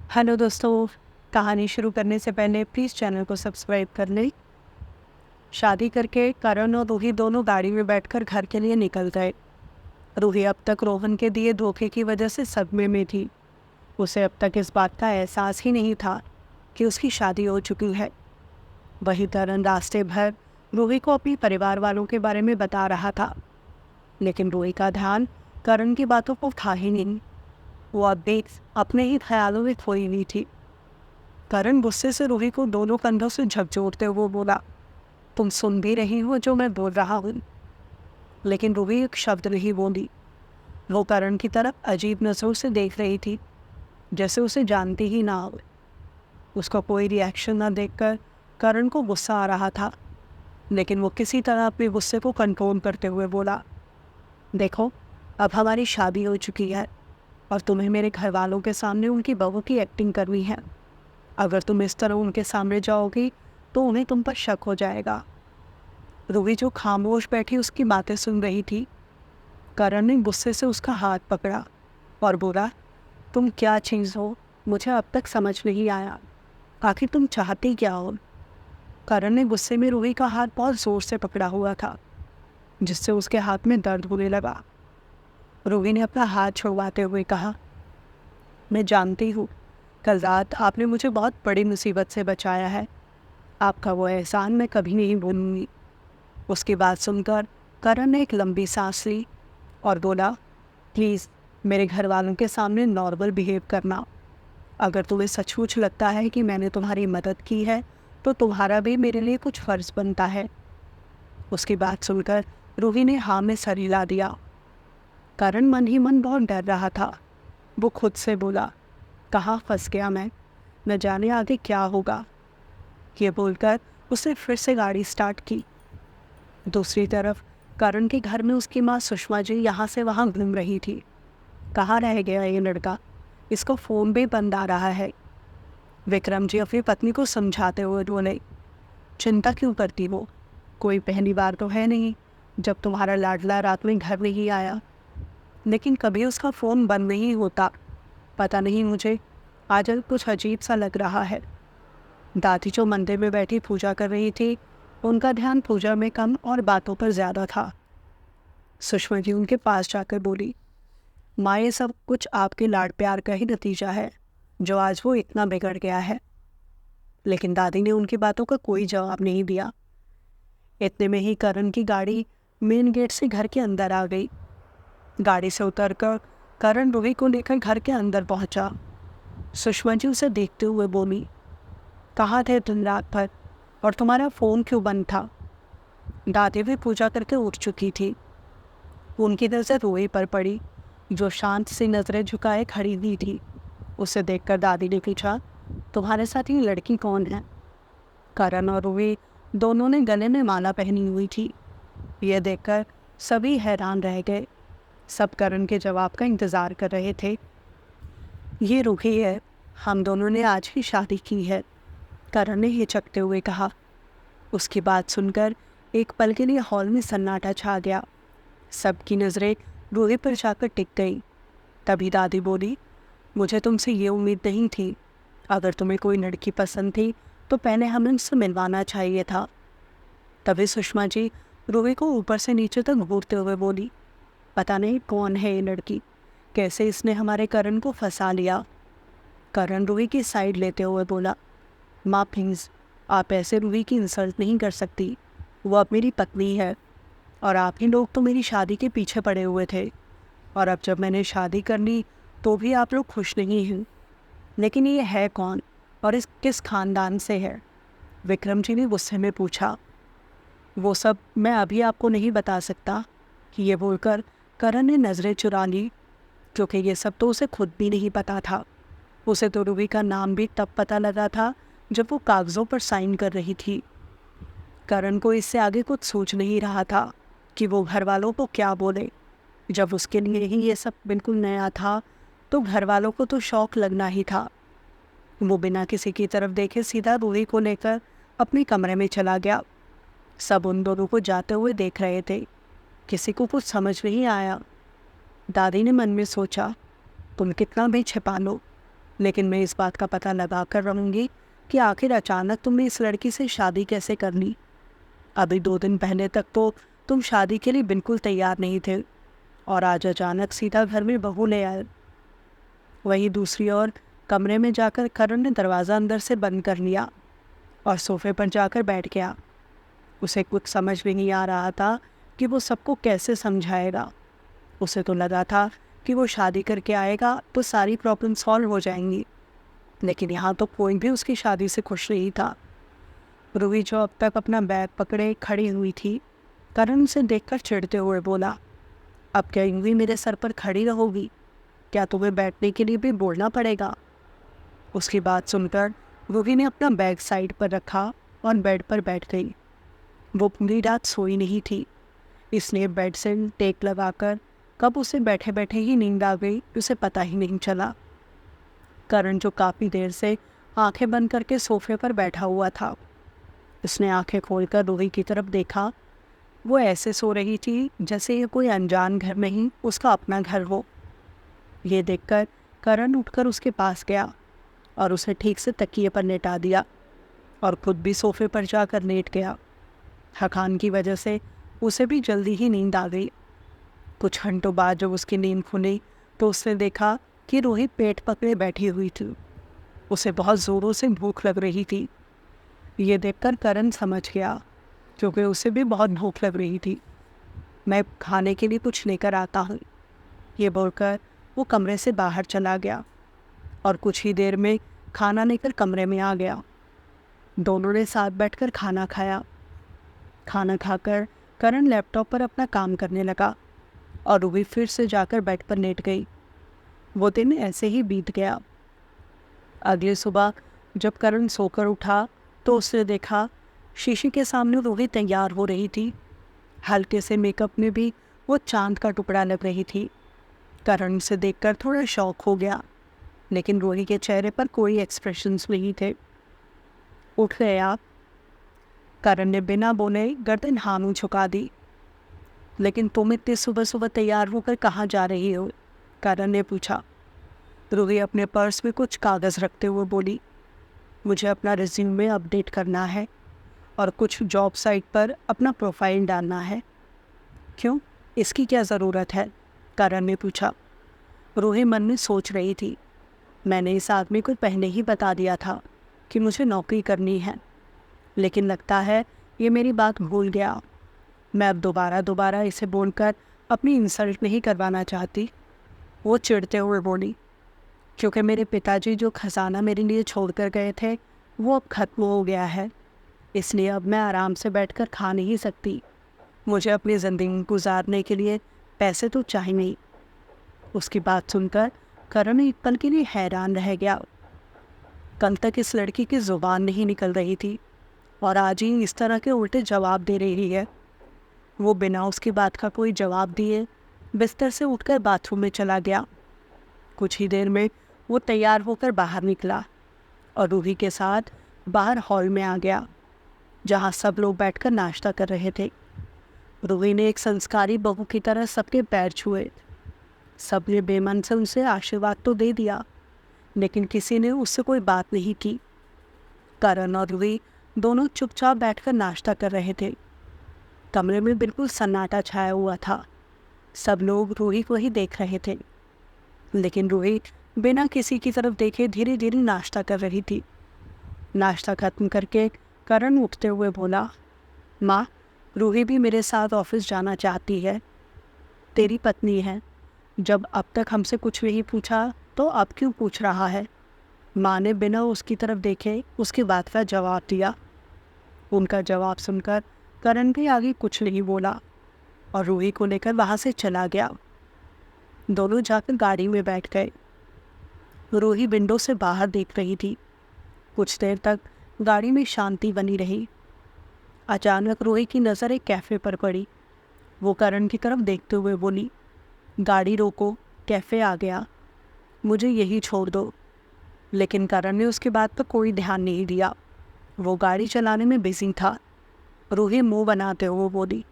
Hello दोस्तों, कहानी शुरू करने से पहले प्लीज़ चैनल को सब्सक्राइब कर लें। शादी करके करण और रूही दोनों गाड़ी में बैठकर घर के लिए निकल गए। रूही अब तक रोहन के दिए धोखे की वजह से सदमे में थी। उसे अब तक इस बात का एहसास ही नहीं था कि उसकी शादी हो चुकी है। वही करण रास्ते भर रूही को अपनी परिवार वालों के बारे में बता रहा था, लेकिन रूही का ध्यान करण की बातों को था ही नहीं। वो अब भी अपने ही ख्यालों में खोई हुई थी। करण गुस्से से रूही को दोनों कंधों से झकझोरते हुए बोला, तुम सुन भी रही हो जो मैं बोल रहा हूँ? लेकिन रूही एक शब्द नहीं बोली। वो करण की तरफ अजीब नजरों से देख रही थी, जैसे उसे जानती ही ना हो। उसका कोई रिएक्शन न देखकर करण को गुस्सा आ रहा था, लेकिन वो किसी तरह अपने गुस्से को कंट्रोल करते हुए बोला, देखो, अब हमारी शादी हो चुकी है और तुम्हें मेरे घर वालों के सामने उनकी बहू की एक्टिंग करनी है। अगर तुम इस तरह उनके सामने जाओगी तो उन्हें तुम पर शक हो जाएगा। रूही जो खामोश बैठी उसकी बातें सुन रही थी। करण ने गुस्से से उसका हाथ पकड़ा और बोला, तुम क्या चीज़ हो? मुझे अब तक समझ नहीं आया। आखिर तुम चाहती क्या हो? करण ने गुस्से में रूही का हाथ बहुत जोर से पकड़ा हुआ था, जिससे उसके हाथ में दर्द होने लगा। रूही ने अपना हाथ छुड़वाते हुए कहा, मैं जानती हूँ, कल रात आपने मुझे बहुत बड़ी मुसीबत से बचाया है। आपका वो एहसान मैं कभी नहीं भूलूंगी। उसकी बात सुनकर करण ने एक लंबी सांस ली और बोला, प्लीज़ मेरे घर वालों के सामने नॉर्मल बिहेव करना। अगर तुम्हें सचमुच लगता है कि मैंने तुम्हारी मदद की है तो तुम्हारा भी मेरे लिए कुछ फ़र्ज़ बनता है। उसकी बात सुनकर रूही ने हाँ में सर हिला दिया। करण मन ही मन बहुत डर रहा था। वो खुद से बोला, कहाँ फंस गया मैं? न जाने आगे क्या होगा। ये बोलकर उसने फिर से गाड़ी स्टार्ट की। दूसरी तरफ करण के घर में उसकी माँ सुषमा जी यहाँ से वहाँ घूम रही थी। कहाँ रह गया ये लड़का? इसको फ़ोन भी बंद आ रहा है। विक्रम जी अपनी पत्नी को समझाते हुए बोले, चिंता क्यों करती हो? कोई पहली बार तो है नहीं जब तुम्हारा लाडला रात में घर नहीं आया। लेकिन कभी उसका फ़ोन बंद नहीं होता। पता नहीं मुझे, आज कुछ अजीब सा लग रहा है। दादी जो मंदिर में बैठी पूजा कर रही थी, उनका ध्यान पूजा में कम और बातों पर ज़्यादा था। सुषमा जी उनके पास जाकर बोली, माँ, ये सब कुछ आपके लाड प्यार का ही नतीजा है जो आज वो इतना बिगड़ गया है। लेकिन दादी ने उनकी बातों का कोई जवाब नहीं दिया। इतने में ही करण की गाड़ी मेन गेट से घर के अंदर आ गई। गाड़ी से उतरकर करण रूही को लेकर घर के अंदर पहुंचा। सुषमा जी उसे देखते हुए बोली, कहाँ थे तुम रात भर और तुम्हारा फ़ोन क्यों बंद था? दादी भी पूजा करके उठ चुकी थी। उनकी नज़र रूही पर पड़ी, जो शांत सी नज़रें झुकाए खड़ी हुई थी। उसे देखकर दादी ने पूछा, तुम्हारे साथ ये लड़की कौन है? करण और रूही दोनों ने गले में माला पहनी हुई थी। यह देखकर सभी हैरान रह गए। सब करण के जवाब का इंतज़ार कर रहे थे। ये रूही है, हम दोनों ने आज ही शादी की है, करण ने हिचकते हुए कहा। उसकी बात सुनकर एक पल के लिए हॉल में सन्नाटा छा गया। सबकी नज़रें रूही पर जाकर टिक गई। तभी दादी बोली, मुझे तुमसे ये उम्मीद नहीं थी। अगर तुम्हें कोई लड़की पसंद थी तो पहले हमें उससे मिलवाना चाहिए था। तभी सुषमा जी रूही को ऊपर से नीचे तक घूरते हुए बोली, पता नहीं कौन है ये लड़की, कैसे इसने हमारे करण को फंसा लिया। करण रूही की साइड लेते हुए बोला, माँ प्लीज़, आप ऐसे रूही की इंसल्ट नहीं कर सकती। वो अब मेरी पत्नी है और आप ही लोग तो मेरी शादी के पीछे पड़े हुए थे। और अब जब मैंने शादी कर ली तो भी आप लोग खुश नहीं हैं। लेकिन ये है कौन और इस किस खानदान से है? विक्रम जी ने गुस्से में पूछा। वो सब मैं अभी आपको नहीं बता सकता। ये बोलकर करण ने नज़रें चुरा ली, क्योंकि ये सब तो उसे खुद भी नहीं पता था। उसे तो रूही का नाम भी तब पता लगा था जब वो कागज़ों पर साइन कर रही थी। करण को इससे आगे कुछ सोच नहीं रहा था कि वो घर वालों को क्या बोले। जब उसके लिए ही ये सब बिल्कुल नया था तो घर वालों को तो शौक लगना ही था। वो बिना किसी की तरफ देखे सीधा रूही को लेकर अपने कमरे में चला गया। सब उन दोनों को जाते हुए देख रहे थे। किसी को कुछ समझ नहीं आया। दादी ने मन में सोचा, तुम कितना भी छिपा लो, लेकिन मैं इस बात का पता लगा कर रहूँगी कि आखिर अचानक तुमने इस लड़की से शादी कैसे कर ली। अभी 2 दिन पहले तक तो तुम शादी के लिए बिल्कुल तैयार नहीं थे और आज अचानक सीधा घर में बहू ले आए। वहीं दूसरी ओर कमरे में जाकर करण ने दरवाज़ा अंदर से बंद कर लिया और सोफे पर जाकर बैठ गया। उसे कुछ समझ भी नहीं आ रहा था कि वो सबको कैसे समझाएगा। उसे तो लगा था कि वो शादी करके आएगा तो सारी प्रॉब्लम सॉल्व हो जाएंगी, लेकिन यहाँ तो कोई भी उसकी शादी से खुश नहीं था। रूही जो अब तक अपना बैग पकड़े खड़ी हुई थी, करण उसे देखकर चिढ़ते हुए बोला, अब क्या यूं ही मेरे सर पर खड़ी रहोगी? क्या तुम्हें बैठने के लिए भी बोलना पड़ेगा? उसकी बात सुनकर रूही ने अपना बैग साइड पर रखा और बेड पर बैठ गई। वो पूरी रात सोई नहीं थी, इसलिए बेड से टेक लगाकर कब उसे बैठे बैठे ही नींद आ गई उसे पता ही नहीं चला। करण जो काफ़ी देर से आंखें बंद करके सोफे पर बैठा हुआ था, उसने आंखें खोलकर रूही की तरफ देखा। वो ऐसे सो रही थी जैसे ये कोई अनजान घर नहीं उसका अपना घर हो। ये देखकर करण उठकर उसके पास गया और उसे ठीक से तकिए पर लेटा दिया और खुद भी सोफे पर जाकर लेट गया। थकान की वजह से उसे भी जल्दी ही नींद आ गई। कुछ घंटों बाद जब उसकी नींद खुली तो उसने देखा कि रूही पेट पकड़े बैठी हुई थी। उसे बहुत ज़ोरों से भूख लग रही थी। ये देखकर करण समझ गया, क्योंकि उसे भी बहुत भूख लग रही थी। मैं खाने के लिए कुछ लेकर आता हूँ, ये बोलकर वो कमरे से बाहर चला गया और कुछ ही देर में खाना लेकर कमरे में आ गया। दोनों ने साथ बैठकर खाना खाया। खाना खाकर करण लैपटॉप पर अपना काम करने लगा और रूही फिर से जाकर बेड पर लेट गई। वो दिन ऐसे ही बीत गया। अगली सुबह जब करण सोकर उठा तो उसने देखा शीशे के सामने रूही तैयार हो रही थी। हल्के से मेकअप में भी वो चांद का टुकड़ा लग रही थी। करण उसे देखकर थोड़ा शॉक हो गया, लेकिन रूही के चेहरे पर कोई एक्सप्रेशंस नहीं थे। उठ गए आप? करण ने बिना बोले गर्दन हामी झुका दी। लेकिन तुम इतनी सुबह सुबह तैयार होकर कहाँ जा रही हो? करण ने पूछा। रूही अपने पर्स में कुछ कागज़ रखते हुए बोली, मुझे अपना रिज्यूमे अपडेट करना है और कुछ जॉब साइट पर अपना प्रोफाइल डालना है। क्यों, इसकी क्या ज़रूरत है? करण ने पूछा। रूही मन में सोच रही थी, मैंने इस आदमी को पहले ही बता दिया था कि मुझे नौकरी करनी है, लेकिन लगता है ये मेरी बात भूल गया। मैं अब दोबारा इसे बोलकर अपनी इंसल्ट नहीं करवाना चाहती। वो चिढ़ते हुए बोली, क्योंकि मेरे पिताजी जो खजाना मेरे लिए छोड़ कर गए थे वो अब ख़त्म हो गया है, इसलिए अब मैं आराम से बैठकर खा नहीं सकती। मुझे अपनी ज़िंदगी गुजारने के लिए पैसे तो चाहिए नहीं। उसकी बात सुनकर करण एक पल के लिए हैरान रह गया। कल तक इस लड़की की ज़ुबान नहीं निकल रही थी और आज ही इस तरह के उल्टे जवाब दे रही है। वो बिना उसकी बात का कोई जवाब दिए बिस्तर से उठकर बाथरूम में चला गया। कुछ ही देर में वो तैयार होकर बाहर निकला और रूही के साथ बाहर हॉल में आ गया, जहाँ सब लोग बैठकर नाश्ता कर रहे थे। रूही ने एक संस्कारी बहू की तरह सबके पैर छुए। सबने बेमन से उनसे आशीर्वाद तो दे दिया, लेकिन किसी ने उससे कोई बात नहीं की। करण और रूही दोनों चुपचाप बैठकर नाश्ता कर रहे थे। कमरे में बिल्कुल सन्नाटा छाया हुआ था। सब लोग रूही को ही देख रहे थे, लेकिन रूही बिना किसी की तरफ देखे धीरे धीरे नाश्ता कर रही थी। नाश्ता खत्म करके करण उठते हुए बोला, माँ, रूही भी मेरे साथ ऑफिस जाना चाहती है। तेरी पत्नी है, जब अब तक हमसे कुछ नहीं पूछा तो अब क्यों पूछ रहा है? माँ ने बिना उसकी तरफ देखे उसकी बात का जवाब दिया। उनका जवाब सुनकर करण भी आगे कुछ नहीं बोला और रूही को लेकर वहाँ से चला गया। दोनों जाकर गाड़ी में बैठ गए। रूही विंडो से बाहर देख रही थी। कुछ देर तक गाड़ी में शांति बनी रही। अचानक रूही की नज़र एक कैफ़े पर पड़ी। वो करण की तरफ देखते हुए बोली, गाड़ी रोको, कैफ़े आ गया, मुझे यही छोड़ दो। लेकिन करण ने उसकी बात पर कोई ध्यान नहीं दिया। वो गाड़ी चलाने में बिजी था। रूही मुंह बनाते हुए बोली,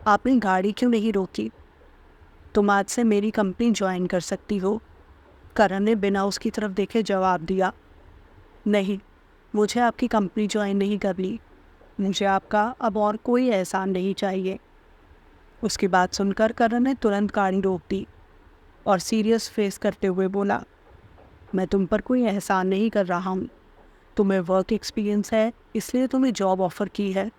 आपने गाड़ी क्यों नहीं रोकी? तुम आज से मेरी कंपनी ज्वाइन कर सकती हो। करण ने बिना उसकी तरफ देखे जवाब दिया, नहीं, मुझे आपकी कंपनी ज्वाइन नहीं करनी। मुझे आपका अब और कोई एहसान नहीं चाहिए। उसकी बात सुनकर करण ने तुरंत गाड़ी रोक दी और सीरियस फेस करते हुए बोला, मैं तुम पर कोई एहसान नहीं कर रहा हूँ। तुम्हें वर्क एक्सपीरियंस है इसलिए तुम्हें जॉब ऑफ़र की है,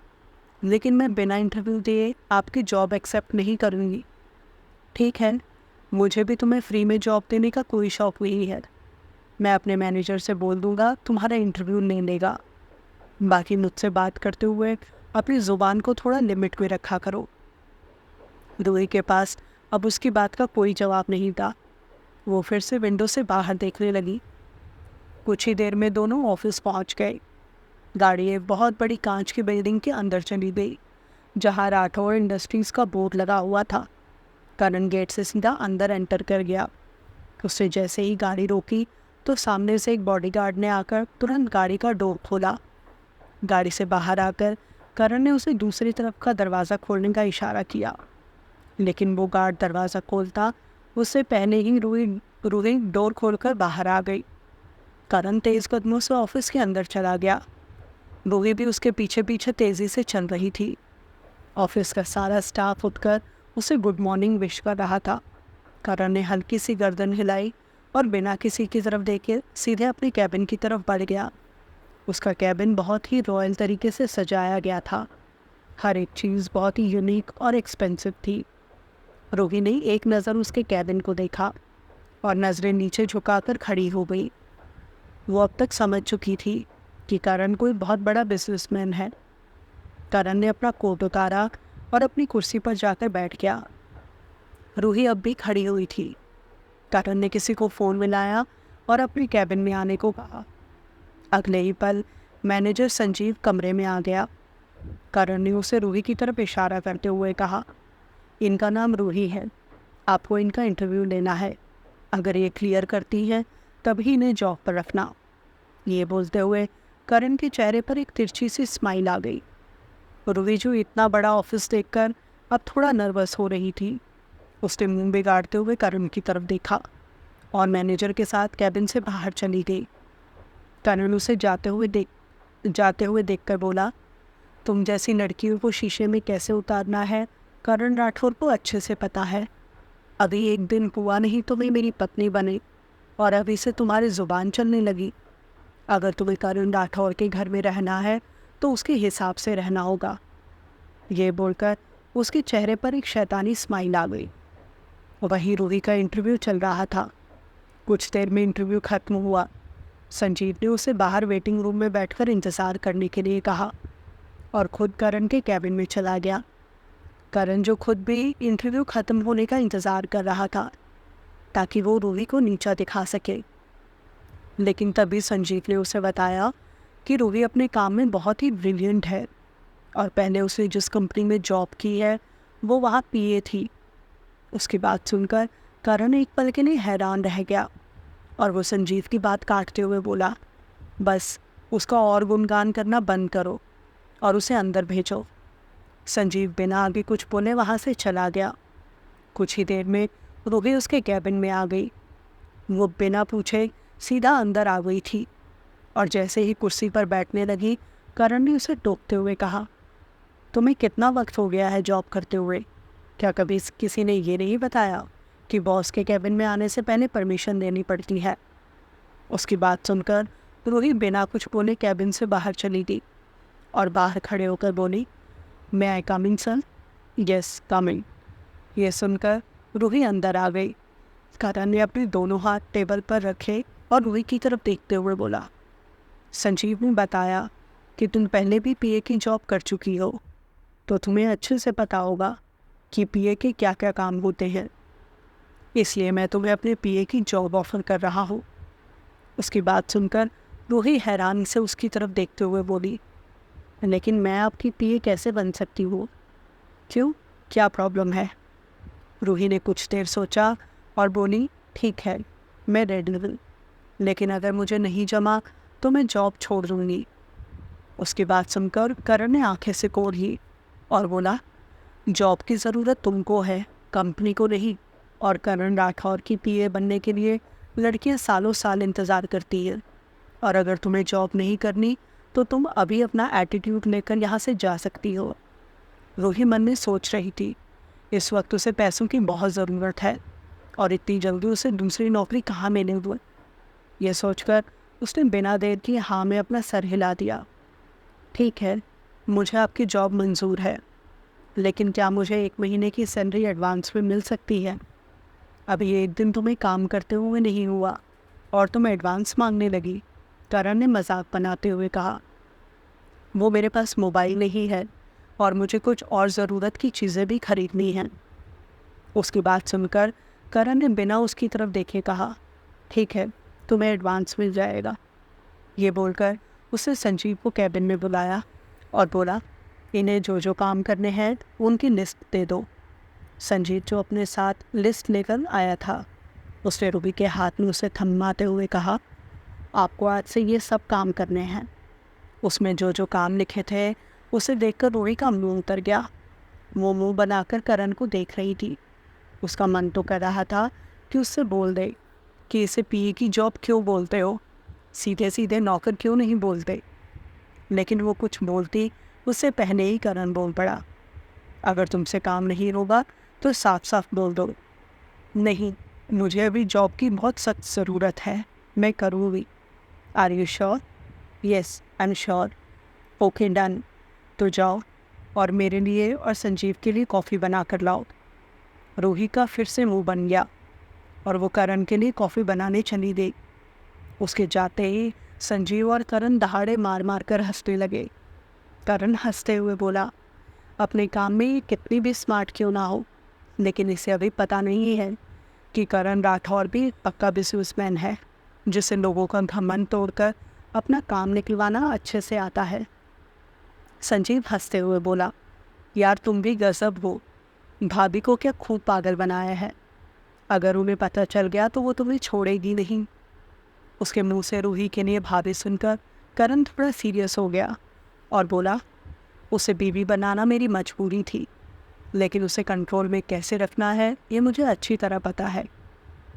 लेकिन मैं बिना इंटरव्यू दिए आपकी जॉब एक्सेप्ट नहीं करूँगी। ठीक है, मुझे भी तुम्हें फ्री में जॉब देने का कोई शौक नहीं है। मैं अपने मैनेजर से बोल दूँगा तुम्हारा इंटरव्यू नहीं लेगा। बाकी मुझसे बात करते हुए अपनी ज़ुबान को थोड़ा लिमिट में रखा करो। रूही के पास अब उसकी बात का कोई जवाब नहीं था। वो फिर से विंडो से बाहर देखने लगी। कुछ ही देर में दोनों ऑफिस पहुंच गए। गाड़ी एक बहुत बड़ी कांच की बिल्डिंग के अंदर चली गई, जहां राठौर इंडस्ट्रीज का बोर्ड लगा हुआ था। करण गेट से सीधा अंदर एंटर कर गया। उसने जैसे ही गाड़ी रोकी तो सामने से एक बॉडीगार्ड ने आकर तुरंत गाड़ी का डोर खोला। गाड़ी से बाहर आकर करण ने उसे दूसरी तरफ का दरवाज़ा खोलने का इशारा किया, लेकिन वो गार्ड दरवाज़ा खोलता उससे पहले ही रूही डोर खोलकर बाहर आ गई। करण तेज कदमों से ऑफिस के अंदर चला गया। रूही भी उसके पीछे पीछे तेजी से चल रही थी। ऑफिस का सारा स्टाफ उठकर उसे गुड मॉर्निंग विश कर रहा था। करण ने हल्की सी गर्दन हिलाई और बिना किसी की तरफ देखे सीधे अपनी कैबिन की तरफ बढ़ गया। उसका कैबिन बहुत ही रॉयल तरीके से सजाया गया था। हर एक चीज़ बहुत ही यूनिक और एक्सपेंसिव थी। रूही ने एक नज़र उसके कैबिन को देखा और नज़रें नीचे झुकाकर खड़ी हो गई। वो अब तक समझ चुकी थी कि करण कोई बहुत बड़ा बिजनेसमैन है। करण ने अपना कोट उतारा और अपनी कुर्सी पर जाकर बैठ गया। रूही अब भी खड़ी हुई थी। करण ने किसी को फ़ोन मिलाया और अपनी कैबिन में आने को कहा। अगले ही पल मैनेजर संजीव कमरे में आ गया। करण ने उसे रूही की तरफ इशारा करते हुए कहा, इनका नाम रूही है, आपको इनका इंटरव्यू लेना है। अगर ये क्लियर करती है तभी इन्हें जॉब पर रखना। ये बोलते हुए करण के चेहरे पर एक तिरछी सी स्माइल आ गई। रूही जो इतना बड़ा ऑफिस देखकर अब थोड़ा नर्वस हो रही थी। उसने मुंह बिगाड़ते हुए करण की तरफ देखा और मैनेजर के साथ कैबिन से बाहर चली गई। करण उसे जाते हुए देखकर बोला, तुम जैसी लड़कियों को शीशे में कैसे उतारना है करण राठौर को अच्छे से पता है। अभी एक दिन हुआ नहीं तुम्हें मेरी पत्नी बने और अभी से तुम्हारी ज़ुबान चलने लगी। अगर तुम्हें करण राठौर के घर में रहना है तो उसके हिसाब से रहना होगा। ये बोलकर उसके चेहरे पर एक शैतानी स्माइल आ गई। वहीं रूही का इंटरव्यू चल रहा था। कुछ देर में इंटरव्यू खत्म हुआ। संजीव ने उसे बाहर वेटिंग रूम में बैठकर इंतज़ार करने के लिए कहा और खुद करण के कैबिन में चला गया। करण जो खुद भी इंटरव्यू ख़त्म होने का इंतज़ार कर रहा था ताकि वो रूही को नीचा दिखा सके, लेकिन तभी संजीव ने उसे बताया कि रूही अपने काम में बहुत ही ब्रिलियंट है और पहले उसने जिस कंपनी में जॉब की है वो वहाँ पीए थी। उसकी बात सुनकर करण एक पल के लिए हैरान रह गया और वो संजीव की बात काटते हुए बोला, बस उसका और गुणगान करना बंद करो और उसे अंदर भेजो। संजीव बिना आगे कुछ बोले वहाँ से चला गया। कुछ ही देर में रूही उसके कैबिन में आ गई। वो बिना पूछे सीधा अंदर आ गई थी और जैसे ही कुर्सी पर बैठने लगी करण ने उसे टोकते हुए कहा, तुम्हें कितना वक्त हो गया है जॉब करते हुए? क्या कभी किसी ने ये नहीं बताया कि बॉस के कैबिन में आने से पहले परमिशन देनी पड़ती है? उसकी बात सुनकर रूही बिना कुछ बोले कैबिन से बाहर चली गई और बाहर खड़े होकर बोली, मैं I coming sir? Yes coming. ये सुनकर रूही अंदर आ गई। करण ने अपने दोनों हाथ टेबल पर रखे और रूही की तरफ देखते हुए बोला, संजीव ने बताया कि तुम पहले भी पीए की जॉब कर चुकी हो, तो तुम्हें अच्छे से पता होगा कि पीए के क्या क्या काम होते हैं, इसलिए मैं तुम्हें अपने पीए की जॉब ऑफ़र कर रहा हूँ। उसकी बात सुनकर रूही हैरानी से उसकी तरफ देखते हुए बोली, लेकिन मैं आपकी पीए कैसे बन सकती हूँ? क्यों, क्या प्रॉब्लम है? रूही ने कुछ देर सोचा और बोली, ठीक है, मैं रेडी हूँ, लेकिन अगर मुझे नहीं जमा तो मैं जॉब छोड़ दूँगी। उसकी बात सुनकर करण ने आंखें सिकोड़ ली और बोला, जॉब की ज़रूरत तुमको है, कंपनी को नहीं, और करण राठौर की पीए बनने के लिए लड़कियां सालों साल इंतज़ार करती हैं, और अगर तुम्हें जॉब नहीं करनी तो तुम अभी अपना एटीट्यूड लेकर यहाँ से जा सकती हो। रूही मन में सोच रही थी, इस वक्त उसे पैसों की बहुत ज़रूरत है और इतनी जल्दी उसे दूसरी नौकरी कहाँ मिलेगी। यह सोचकर उसने बिना देर की हाँ में अपना सर हिला दिया। ठीक है, मुझे आपकी जॉब मंजूर है, लेकिन क्या मुझे 1 महीने की सैलरी एडवांस में मिल सकती है? अभी 1 दिन तुम्हें काम करते हुए नहीं हुआ और तुम एडवांस मांगने लगी, करण ने मजाक बनाते हुए कहा। वो मेरे पास मोबाइल नहीं है और मुझे कुछ और ज़रूरत की चीज़ें भी खरीदनी हैं। उसकी बात सुनकर करण ने बिना उसकी तरफ देखे कहा, ठीक है, तुम्हें एडवांस मिल जाएगा। ये बोलकर उसने संजीव को कैबिन में बुलाया और बोला, इन्हें जो जो काम करने हैं उनकी लिस्ट दे दो। संजीव जो अपने साथ लिस्ट लेकर आया था, उसने रूबी के हाथ में उसे थमाते हुए कहा, आपको आज से ये सब काम करने हैं। उसमें जो जो काम लिखे थे उसे देखकर रूबी का मुंह उतर गया। वो मुंह बनाकर करण को देख रही थी। उसका मन तो कर रहा था कि उससे बोल दे कि इसे पीए की जॉब क्यों बोलते हो, सीधे सीधे नौकर क्यों नहीं बोलते, लेकिन वो कुछ बोलती उससे पहले ही करण बोल पड़ा, अगर तुमसे काम नहीं होगा तो साफ साफ बोल दो। नहीं, मुझे अभी जॉब की बहुत सख्त ज़रूरत है, मैं करूँगी। Are you sure? Yes, I am sure. Okay, done. तो जाओ और मेरे लिए और संजीव के लिए कॉफ़ी बना कर लाओ। रूही का फिर से मुंह बन गया और वो करण के लिए कॉफ़ी बनाने चली गई। उसके जाते ही संजीव और करण दहाड़े मार मार कर हंसने लगे। करण हंसते हुए बोला, अपने काम में ये कितनी भी स्मार्ट क्यों ना हो, लेकिन इसे अभी पता नहीं है कि करण राठौर भी एक पक्का बिजनेसमैन है, जिसे लोगों का घमंड तोड़कर अपना काम निकलवाना अच्छे से आता है। संजीव हंसते हुए बोला, यार तुम भी गजब हो, भाभी को क्या खूब पागल बनाया है। अगर उन्हें पता चल गया तो वो तुम्हें छोड़ेगी नहीं। उसके मुंह से रूही के लिए भाभी सुनकर करण थोड़ा सीरियस हो गया और बोला, उसे बीवी बनाना मेरी मजबूरी थी, लेकिन उसे कंट्रोल में कैसे रखना है ये मुझे अच्छी तरह पता है।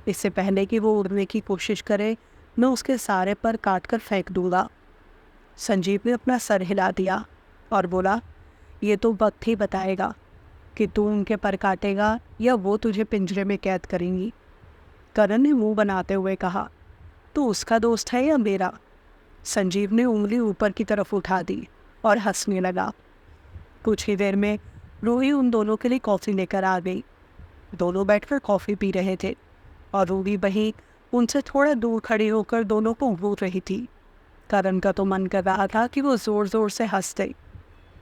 इससे पहले कि वो उड़ने की कोशिश करे, मैं उसके सारे पर काट कर फेंक दूंगा। संजीव ने अपना सर हिला दिया और बोला, ये तो वक्त ही बताएगा कि तू उनके पर काटेगा या वो तुझे पिंजरे में कैद करेंगी। करण ने मुंह बनाते हुए कहा, तो उसका दोस्त है या मेरा? संजीव ने उंगली ऊपर की तरफ उठा दी और हंसने लगा। कुछ ही देर में रूही उन दोनों के लिए कॉफ़ी लेकर आ गई। दोनों बैठकर कॉफ़ी पी रहे थे और रूही बही उनसे थोड़ा दूर खड़ी होकर दोनों को घूर रही थी। करण का तो मन कर रहा था कि वो ज़ोर ज़ोर से हंस दे,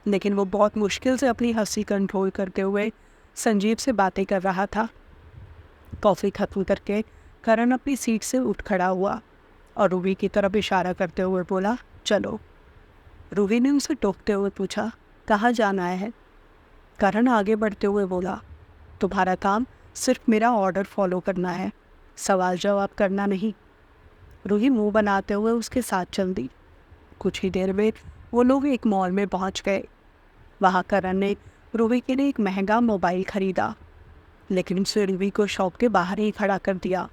लेकिन वो बहुत मुश्किल से अपनी हंसी कंट्रोल करते हुए संजीव से बातें कर रहा था। कॉफ़ी खत्म करके करण अपनी सीट से उठ खड़ा हुआ और रूही की तरफ इशारा करते हुए बोला, चलो। रूही ने उसे टोकते हुए पूछा, कहाँ जाना है? करण आगे बढ़ते हुए बोला, तुम्हारा काम सिर्फ मेरा ऑर्डर फॉलो करना है, सवाल जवाब करना नहीं। रूही मुंह बनाते हुए उसके साथ चल दी। कुछ ही देर में वो लोग एक मॉल में पहुंच गए। वहाँ करण ने रूही के लिए एक महंगा मोबाइल खरीदा, लेकिन उसे रूही को शॉप के बाहर ही खड़ा कर दिया।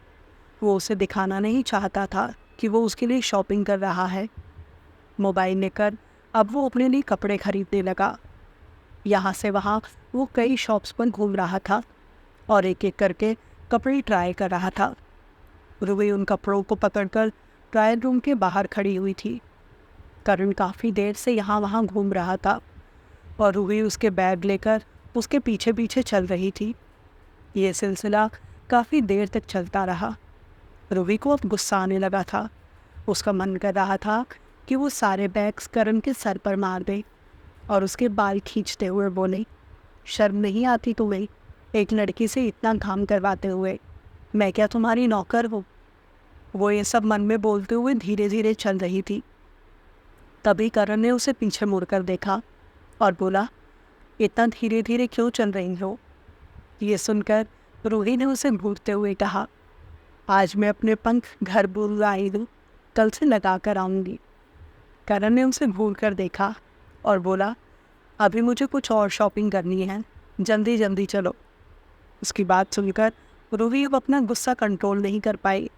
वो उसे दिखाना नहीं चाहता था कि वो उसके लिए शॉपिंग कर रहा है। मोबाइल लेकर अब वो अपने लिए कपड़े खरीदने लगा। यहाँ से वहाँ वो कई शॉप्स पर घूम रहा था और एक एक करके कपड़े ट्राई कर रहा था। रूही उन कपड़ों को पकड़कर ट्रायल रूम के बाहर खड़ी हुई थी। करण काफ़ी देर से यहाँ वहाँ घूम रहा था और रूही उसके बैग लेकर उसके पीछे पीछे चल रही थी। ये सिलसिला काफ़ी देर तक चलता रहा। रूही को अब गुस्सा आने लगा था। उसका मन कर रहा था कि वो सारे बैग्स करण के सर पर मार दे और उसके बाल खींचते हुए बोले, शर्म नहीं आती तुम्हें एक लड़की से इतना काम करवाते हुए? मैं क्या तुम्हारी नौकर हूँ? वो ये सब मन में बोलते हुए धीरे धीरे चल रही थी। तभी करण ने उसे पीछे मुड़कर देखा और बोला, इतना धीरे धीरे क्यों चल रही हो? ये सुनकर रूही ने उसे घूरते हुए कहा, आज मैं अपने पंख घर बुल आई हूँ, कल से लगा कर आऊँगी। करण ने उसे घूर कर देखा और बोला, अभी मुझे कुछ और शॉपिंग करनी है, जल्दी जल्दी चलो। उसकी बात सुनकर रूही अब अपना गुस्सा कंट्रोल नहीं कर पाई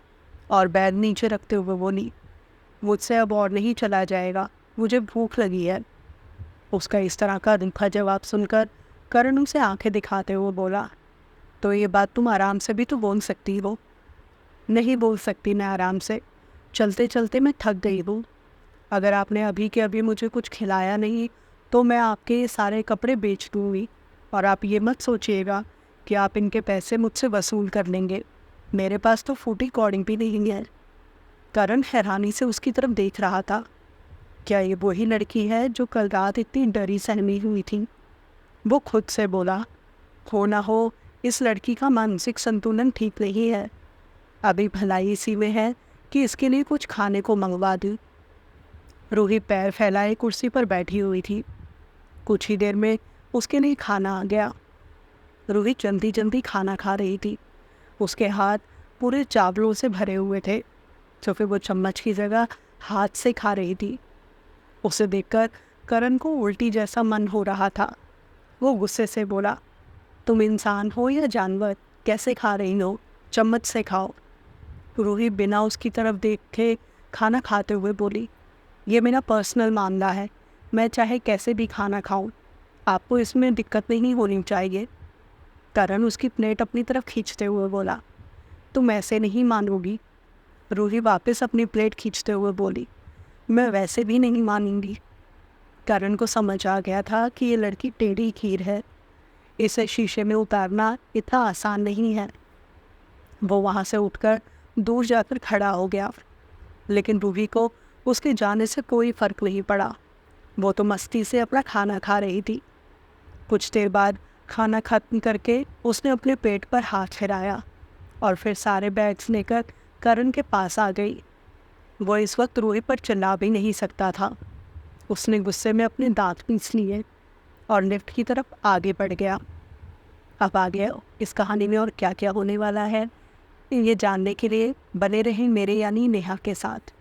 और बैग नीचे रखते हुए बोली, मुझसे अब और नहीं चला जाएगा, मुझे भूख लगी है। उसका इस तरह का रूखा जवाब सुनकर करण उसे आंखें दिखाते हुए बोला, तो ये बात तुम आराम से भी तो बोल सकती हो। नहीं बोल सकती मैं आराम से, चलते चलते मैं थक गई हूँ। अगर आपने अभी के अभी मुझे कुछ खिलाया नहीं तो मैं आपके ये सारे कपड़े बेच दूँगी, और आप ये मत सोचिएगा कि आप इनके पैसे मुझसे वसूल कर लेंगे। मेरे पास तो फूटी कौड़ी भी नहीं है। करण हैरानी से उसकी तरफ देख रहा था। क्या ये वही लड़की है जो कल रात इतनी डरी सहमी हुई थी? वो खुद से बोला, हो ना हो इस लड़की का मानसिक संतुलन ठीक नहीं है। अभी भलाई इसी में है कि इसके लिए कुछ खाने को मंगवा दूँ। रूही पैर फैलाए कुर्सी पर बैठी हुई थी। कुछ ही देर में उसके लिए खाना आ गया। रूही जल्दी जल्दी खाना खा रही थी। उसके हाथ पूरे चावलों से भरे हुए थे, तो फिर वो चम्मच की जगह हाथ से खा रही थी। उसे देखकर करण को उल्टी जैसा मन हो रहा था। वो गुस्से से बोला, तुम इंसान हो या जानवर, कैसे खा रही हो? चम्मच से खाओ। रूही बिना उसकी तरफ देखे खाना खाते हुए बोली, ये मेरा पर्सनल मामला है, मैं चाहे कैसे भी खाना खाऊं, आपको इसमें दिक्कत नहीं होनी चाहिए। करण उसकी प्लेट अपनी तरफ खींचते हुए बोला, तुम ऐसे नहीं मानोगी। रूही वापस अपनी प्लेट खींचते हुए बोली, मैं वैसे भी नहीं मानूंगी। करण को समझ आ गया था कि ये लड़की टेढ़ी खीर है, इसे शीशे में उतारना इतना आसान नहीं है। वो वहाँ से उठकर दूर जाकर खड़ा हो गया, लेकिन रूही को उसके जाने से कोई फ़र्क नहीं पड़ा। वो तो मस्ती से अपना खाना खा रही थी। कुछ देर बाद खाना खत्म करके उसने अपने पेट पर हाथ फिराया और फिर सारे बैग्स लेकर करण के पास आ गई। वो इस वक्त रूही पर चिल्ला भी नहीं सकता था। उसने गुस्से में अपने दांत पीस लिए और लिफ्ट की तरफ आगे बढ़ गया। अब आगे इस कहानी में और क्या क्या होने वाला है, ये जानने के लिए बने रहें मेरे यानी नेहा के साथ।